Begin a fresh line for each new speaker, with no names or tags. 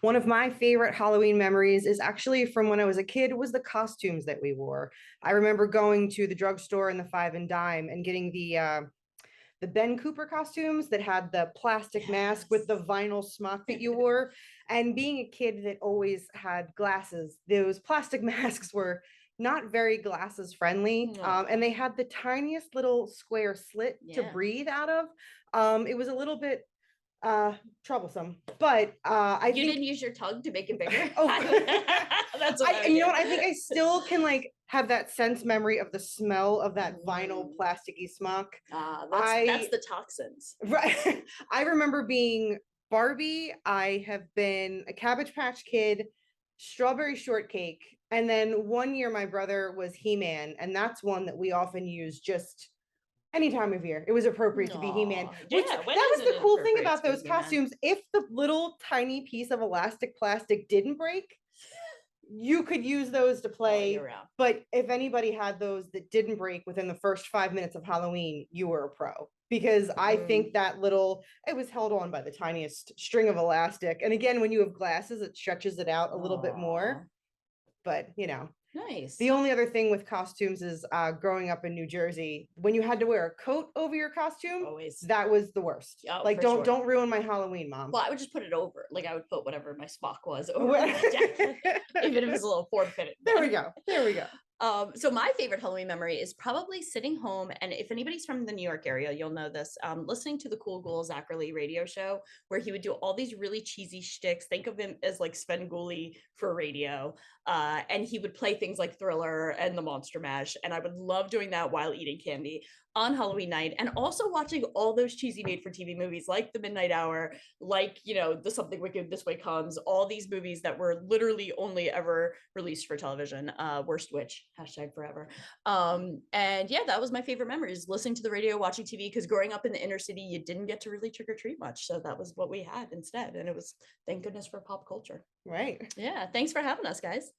One of my favorite Halloween memories is actually from when I was a kid, was the costumes that we wore. I remember going to the drugstore in the Five and Dime and getting the Ben Cooper costumes that had the plastic mask with the vinyl smock that you wore. And being a kid that always had glasses, those plastic masks were not very glasses friendly. And they had the tiniest little square slit to breathe out of. It was a little bit troublesome, but
you didn't use your tongue to make it bigger.
Oh,
that's what
you know what? I think I still can like have that sense memory of the smell of that vinyl plasticky smock.
That's the toxins,
right? I remember being Barbie. I have been a Cabbage Patch Kid, strawberry shortcake, and then one year my brother was He-Man, and that's one that we often use just any time of year. It was appropriate to be He-Man. Which that was the cool thing about those costumes. If the little tiny piece of elastic plastic didn't break, you could use those to play. But if anybody had those that didn't break within the first 5 minutes of Halloween, you were a pro. Because I think that it was held on by the tiniest string of elastic. And again, when you have glasses, it stretches it out a little bit more. But you know.
Nice.
The only other thing with costumes is growing up in New Jersey, when you had to wear a coat over your costume, that was the worst. Like, don't ruin my Halloween, Mom.
Well, I would just put it over. Like, I would put whatever my smock was over my jacket, even if it was a little form-fitted.
There we go. There we go.
So my favorite Halloween memory is probably sitting home, and if anybody's from the New York area, you'll know this, listening to the Cool Ghouls Zachary radio show, where he would do all these really cheesy shticks. Think of him as like Svengoolie for radio. And he would play things like Thriller and the Monster Mash, and I would love doing that while eating candy on Halloween night, and also watching all those cheesy made-for-TV movies like The Midnight Hour, like, you know, The Something Wicked This Way Comes, all these movies that were literally only ever released for television. Worst witch, #forever. And yeah, that was my favorite memories, listening to the radio, watching TV, because growing up in the inner city, you didn't get to really trick-or-treat much, so that was what we had instead, and it was, thank goodness for pop culture.
Right.
Yeah, thanks for having us, guys.